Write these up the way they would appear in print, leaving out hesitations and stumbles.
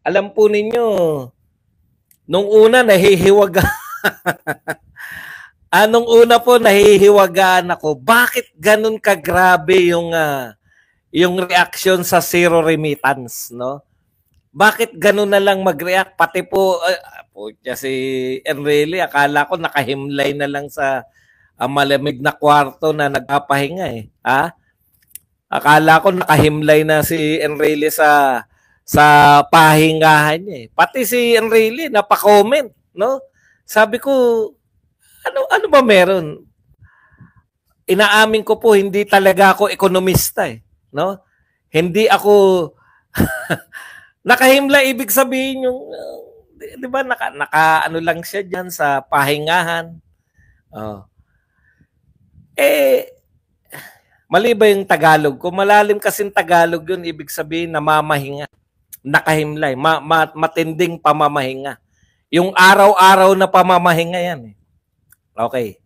Alam po ninyo, nung una nahihiwaga. Nung una po nahihiwagaan ako. Bakit ganun kagrabe yung reaction sa zero remittance, no? Bakit ganun na lang mag-react? Pati po, si Enrile, akala ko nakahimlay na lang sa malamig na kwarto na nagpapahinga eh. Ha? Akala ko nakahimlay na si Enrile sa pahingahan niya eh. Pati si Enrile napa-comment, no? Sabi ko, ano ba meron? Inaamin ko po hindi talaga ako ekonomista eh, no? Hindi ako nakahimla, ibig sabihin yung 'di ba naka ano lang siya diyan sa pahingahan. Oh. Mali ba yung Tagalog ko? Malalim kasing Tagalog yun, ibig sabihin namamahinga. Nakahimlay, matinding pamamahinga. Yung araw-araw na pamamahinga yan eh. Okay.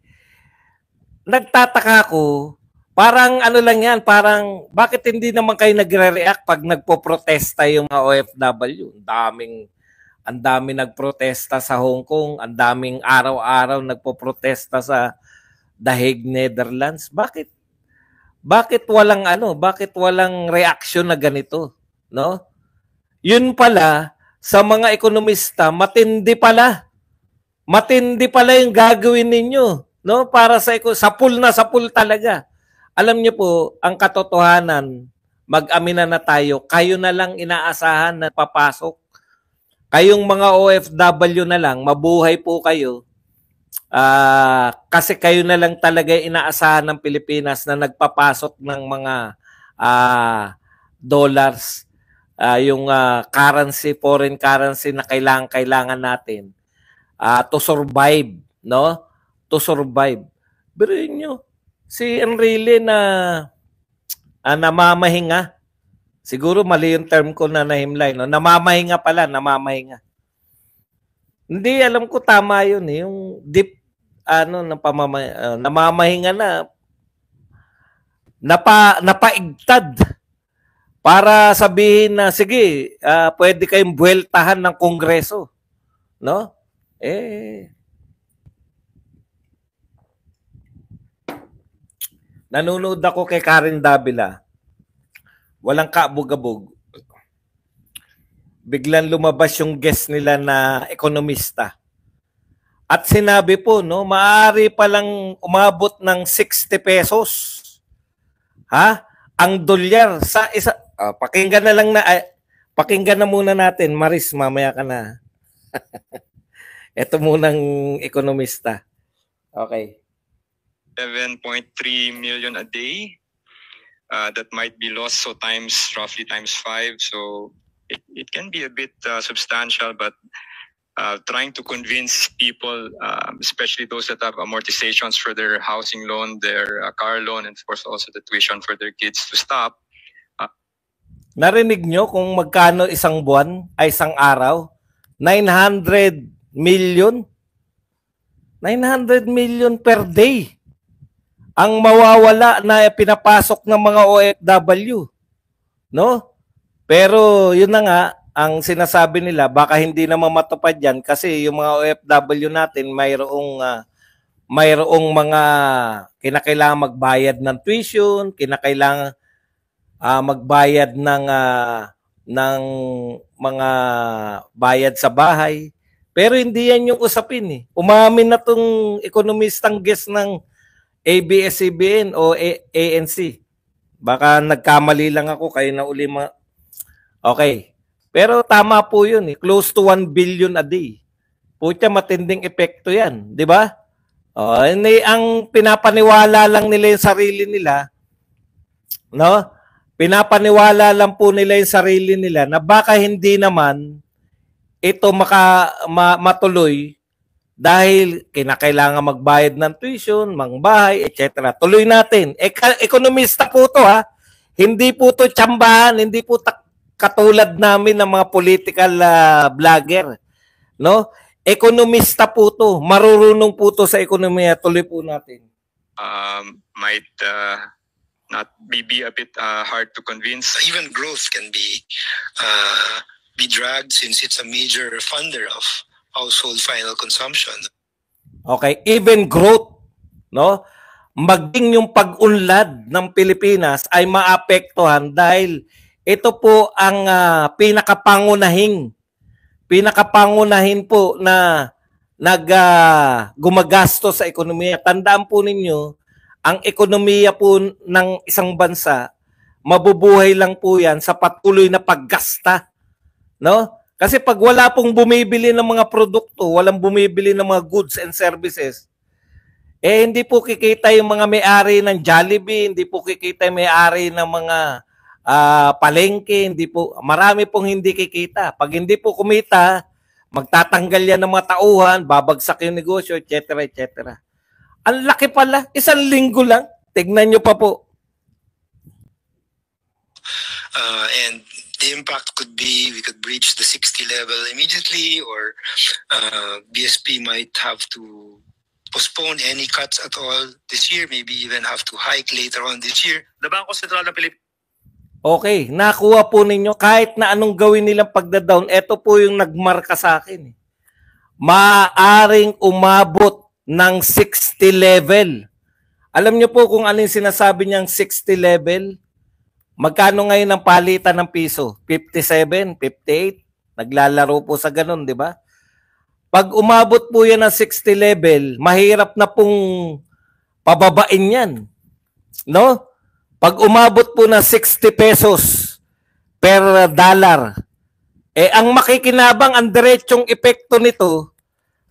Nagtataka ko, parang ano lang yan, parang bakit hindi naman kayo nagre-react pag nagpo-protesta yung mga OFW? Ang daming nagprotesta sa Hong Kong, ang daming araw-araw nagpo-protesta sa The Hague, Netherlands. Bakit walang reaction na ganito, no? Yun pala sa mga ekonomista, matindi pala yung gagawin ninyo, no? Para sa sapul talaga. Alam niyo po, ang katotohanan, mag-amina na tayo, kayo na lang inaasahan na papasok. Kayong mga OFW na lang, mabuhay po kayo. Kasi kayo na lang talaga inaasahan ng Pilipinas na nagpapasok ng mga dollars, yung currency, foreign currency na kailangan natin to survive, no? To survive. Biruin nyo, si Enrile na namamahinga. Siguro mali yung term ko na nahimlay, no? Namamahinga pala. Hindi, alam ko tama yun eh. Yung deep, namamahinga na, napaigtad para sabihin na, sige, pwede kayong buweltahan ng Kongreso. No? Nanonood ako kay Karen Davila. Walang kaabog-abog. Biglang lumabas yung guest nila na ekonomista. At sinabi po, no, maaari palang umabot ng 60 pesos. Ha? Ang dolyar sa isa. Pakinggan na muna natin, Maris, mamaya ka na. Ito munang ekonomista. Okay. 7.3 million a day. That might be lost, so roughly times 5. So it can be a bit substantial, but trying to convince people, especially those that have amortizations for their housing loan, their car loan, and of course also the tuition for their kids to stop. Narinig nyo kung magkano isang buwan ay isang araw? 900 million? 900 million per day ang mawawala na pinapasok ng mga OFW. No? Pero yun na nga, ang sinasabi nila, baka hindi naman matupad yan kasi yung mga OFW natin mayroong mga kinakailangan magbayad ng tuition, kinakailangan magbayad ng mga bayad sa bahay. Pero hindi yan yung usapin eh. Umamin na tong ekonomistang guest ng ABS-CBN o ANC. Baka nagkamali lang ako, kayo na uli Okay. Pero tama po yun eh. Close to 1 billion a day. Pucha, matinding epekto yan. Di ba? Ang pinapaniwala lang nila yung sarili nila, no? Pinapaniwala lang po nila yung sarili nila na baka hindi naman ito matuloy dahil kinakailangan magbayad ng tuition, mangbahay, etc. Tuloy natin. Ekonomista po to ha. Hindi po to tsambahan, hindi po katulad namin ng mga political vlogger. No? Ekonomista po to. Marurunong po to sa ekonomiya. Tuloy po natin. Might not be a bit hard to convince. Even growth can be be dragged since it's a major funder of household final consumption. Okay, even growth, no? Maging yung pag-unlad ng Pilipinas ay maapektuhan dahil ito po ang pinakapangunahin po na gumagastos sa ekonomiya. Tandaan po ninyo, ang ekonomiya po ng isang bansa, mabubuhay lang po yan sa patuloy na paggasta, no? Kasi pag wala pong bumibili ng mga produkto, walang bumibili ng mga goods and services, hindi po kikita yung mga may-ari ng Jollibee, hindi po kikita yung may-ari ng mga palengke, hindi po, marami pong hindi kikita. Pag hindi po kumita, magtatanggal yan ng mga tauhan, babagsak yung negosyo, etc. etc. Ang laki pala, 1 linggo lang. Tignan nyo pa po. And the impact could be we could breach the 60 level immediately, or BSP might have to postpone any cuts at all this year, maybe even have to hike later on this year. The Bangko Sentral ng Pilipinas. Okay, nakuha po ninyo kahit na anong gawin nilang pagda-down, ito po yung nagmarka sa akin. Maaring umabot ng 60 level. Alam nyo po kung anong sinasabi niyang 60 level? Magkano ngayon ang palitan ng piso? 57, 58? Naglalaro po sa ganun, di ba? Pag umabot po yan ng 60 level, mahirap na pong pababain yan. No? Pag umabot po ng 60 pesos per dollar, ang makikinabang, ang diretsong epekto nito,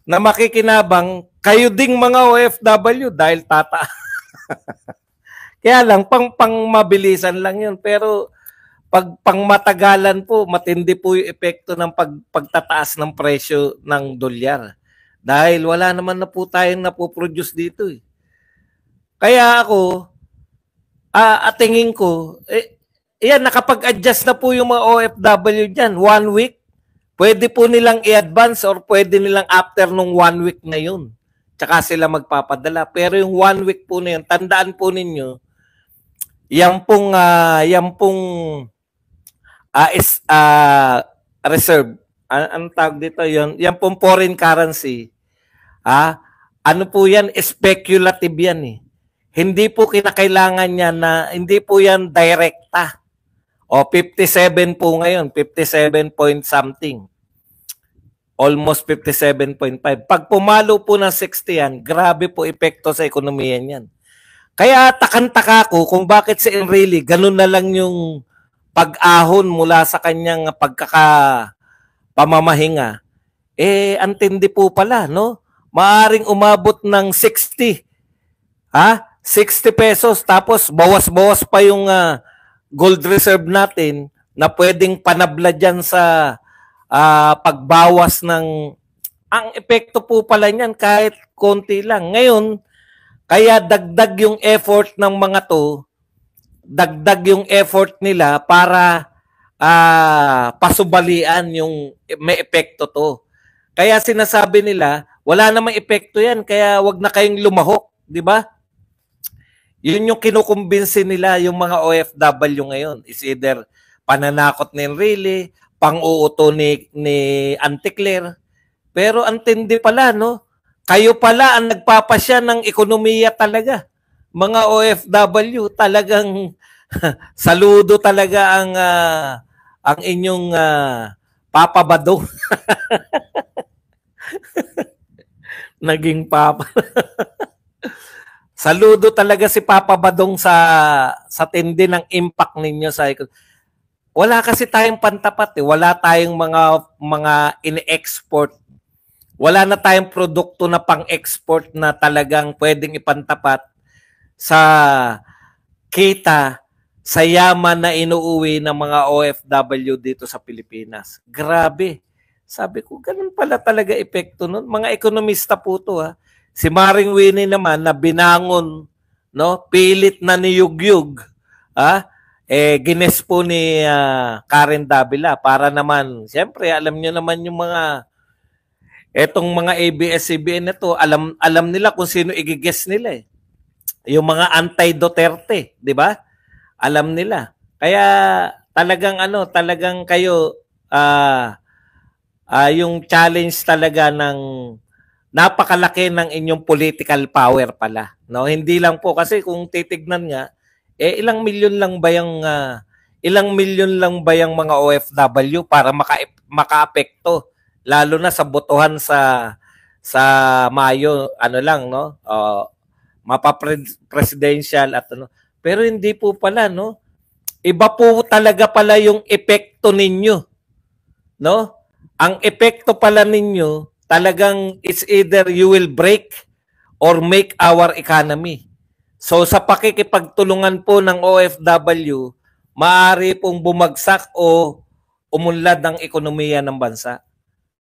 na makikinabang, kayo ding mga OFW dahil tata. Kaya lang, pang mabilisan lang yun. Pero pag pangmatagalan po, matindi po yung epekto ng pagtataas ng presyo ng dolyar. Dahil wala naman na po tayong napoproduce dito. Kaya ako, tingin ko, yan, nakapag-adjust na po yung mga OFW dyan. 1 week, pwede po nilang i-advance or pwede nilang after nung 1 week na yun. Tsaka sila magpapadala. Pero yung 1 week po na yun, tandaan po ninyo, yan pong reserve. Anong tawag dito? Yan pong foreign currency. Ano po yan? Speculative yan eh. Hindi po kinakailangan niya na, hindi po yan direkta. O 57 po ngayon, 57 point something. Almost 57.5. Pag pumalo po ng 60 yan, grabe po epekto sa ekonomiya niyan. Kaya takang-taka ko kung bakit si Enrile ganun na lang yung pag-ahon mula sa kanyang pamamahinga. Antindi po pala, no? Maaring umabot ng 60. 60 pesos tapos bawas-bawas pa yung gold reserve natin na pwedeng panabla dyan sa pagbawas ng... Ang epekto po pala niyan kahit konti lang. Ngayon, kaya dagdag yung effort ng mga to, dagdag yung effort nila para pasubalian yung may epekto to. Kaya sinasabi nila, wala namang epekto yan, kaya wag na kayong lumahok, di ba? Yun yung kinukumbinsi nila yung mga OFW ngayon. Is either pananakot ni Enrile, pang-uuto ni Auntie Claire. Pero antindi pala, no? Kayo pala ang nagpapasya ng ekonomiya talaga. Mga OFW, talagang saludo talaga ang inyong papabado. Naging papa. Saludo talaga si Papa Badong sa tindi ng impact ninyo sa wala kasi tayong pantapat eh. Wala tayong mga in-export. Wala na tayong produkto na pang-export na talagang pwedeng ipantapat sa kita, sa yaman na inuuwi ng mga OFW dito sa Pilipinas. Grabe. Sabi ko, ganun pala talaga epekto nun. Mga ekonomista po to ha. Si Maring Winnie naman na binangon, no, pilit na ni Yugyug, gines po ni Karen Davila para naman, siyempre alam niyo naman yung etong mga ABS-CBN na to, alam nila kung sino igigess nila eh. Yung mga anti-Duterte, di ba? Alam nila. Kaya talagang kayo yung challenge talaga ng napakalaki ng inyong political power pala, no? Hindi lang po kasi kung titignan nga ilang milyon lang ba yung mga OFW para makaapekto lalo na sa botohan sa Mayo, ano lang, no? Mapa-presidential at ano. Pero hindi po pala, no? Iba po talaga pala yung epekto ninyo, no? Ang epekto pala ninyo talagang it's either you will break or make our economy. So sa pakikipagtulungan po ng OFW, maaari pong bumagsak o umunlad ang ekonomiya ng bansa.